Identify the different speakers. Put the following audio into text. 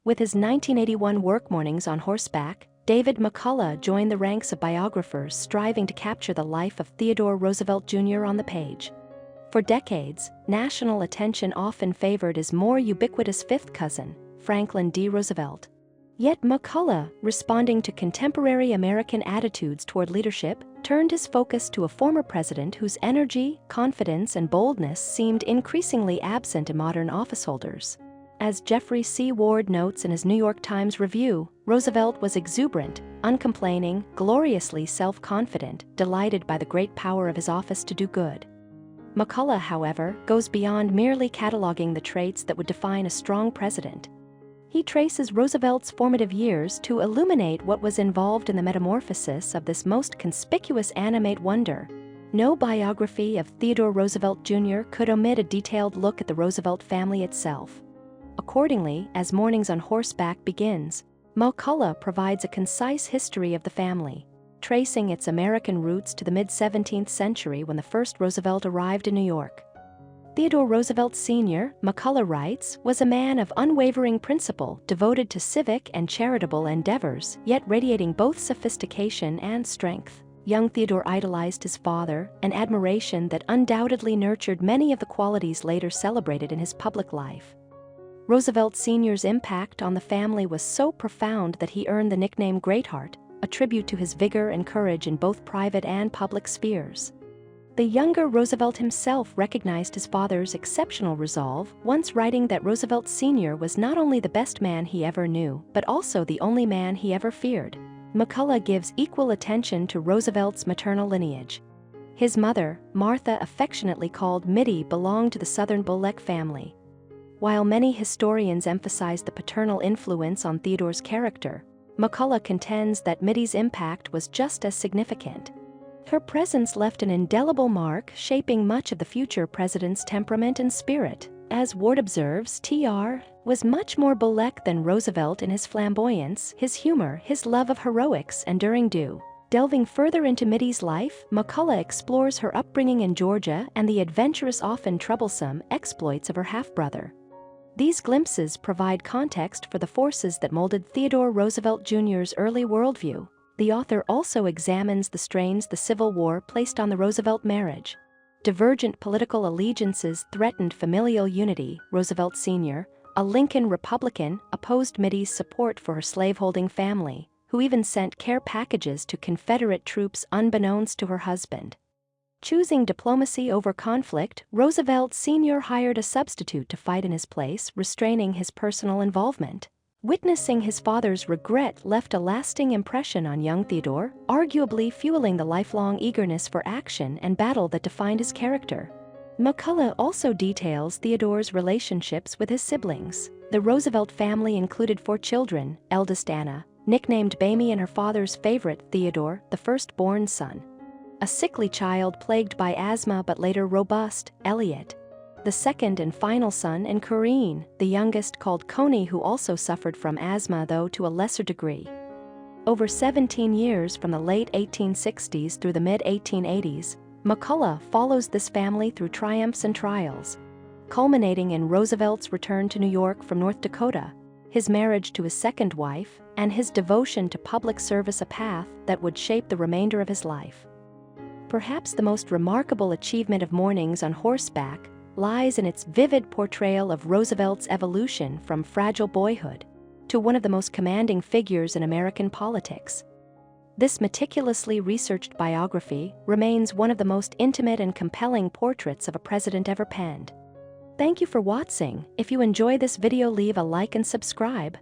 Speaker 1: With his 1981 work Mornings on Horseback, David McCullough joined the ranks of biographers striving to capture the life of Theodore Roosevelt Jr. on the page. For decades, national attention often favored his more ubiquitous fifth cousin, Franklin D. Roosevelt. Yet McCullough, responding to contemporary American attitudes toward leadership, turned his focus to a former president whose energy, confidence, and boldness seemed increasingly absent in modern officeholders. As Jeffrey C. Ward notes in his New York Times review, Roosevelt was exuberant, uncomplaining, gloriously self-confident, delighted by the great power of his office to do good. McCullough, however, goes beyond merely cataloging the traits that would define a strong president. He traces Roosevelt's formative years to illuminate what was involved in the metamorphosis of this most conspicuous animate wonder. No biography of Theodore Roosevelt Jr. could omit a detailed look at the Roosevelt family itself. Accordingly, as Mornings on Horseback begins, McCullough provides a concise history of the family, tracing its American roots to the mid-17th century when the first Roosevelt arrived in New York. Theodore Roosevelt Sr., McCullough writes, was a man of unwavering principle, devoted to civic and charitable endeavors, yet radiating both sophistication and strength. Young Theodore idolized his father, an admiration that undoubtedly nurtured many of the qualities later celebrated in his public life. Roosevelt Sr.'s impact on the family was so profound that he earned the nickname Greatheart, a tribute to his vigor and courage in both private and public spheres. The younger Roosevelt himself recognized his father's exceptional resolve, once writing that Roosevelt Sr. was not only the best man he ever knew, but also the only man he ever feared. McCullough gives equal attention to Roosevelt's maternal lineage. His mother, Martha, affectionately called Mittie, belonged to the Southern Bullock family. While many historians emphasize the paternal influence on Theodore's character, McCullough contends that Mittie's impact was just as significant. Her presence left an indelible mark, shaping much of the future president's temperament and spirit. As Ward observes, T.R. was much more Bullock than Roosevelt in his flamboyance, his humor, his love of heroics, and enduring do. Delving further into Mittie's life, McCullough explores her upbringing in Georgia and the adventurous, often troublesome, exploits of her half-brother. These glimpses provide context for the forces that molded Theodore Roosevelt Jr.'s early worldview. The author also examines the strains the Civil War placed on the Roosevelt marriage. Divergent political allegiances threatened familial unity. Roosevelt Sr., a Lincoln Republican, opposed Mittie's support for her slaveholding family, who even sent care packages to Confederate troops unbeknownst to her husband. Choosing diplomacy over conflict, Roosevelt Sr. hired a substitute to fight in his place, restraining his personal involvement. Witnessing his father's regret left a lasting impression on young Theodore, arguably fueling the lifelong eagerness for action and battle that defined his character. McCullough also details Theodore's relationships with his siblings. The Roosevelt family included 4 children, eldest Anna, nicknamed Bamie, and her father's favorite, Theodore, the firstborn son. A sickly child plagued by asthma but later robust, Elliot. The second and final son, and Corinne, the youngest, called Coney, who also suffered from asthma, though to a lesser degree. Over 17 years, from the late 1860s through the mid-1880s, McCullough follows this family through triumphs and trials, culminating in Roosevelt's return to New York from North Dakota, his marriage to his second wife, and his devotion to public service, a path that would shape the remainder of his life. Perhaps the most remarkable achievement of Mornings on Horseback lies in its vivid portrayal of Roosevelt's evolution from fragile boyhood to one of the most commanding figures in American politics. This meticulously researched biography remains one of the most intimate and compelling portraits of a president ever penned. Thank you for watching. If you enjoy this video, leave a like and subscribe.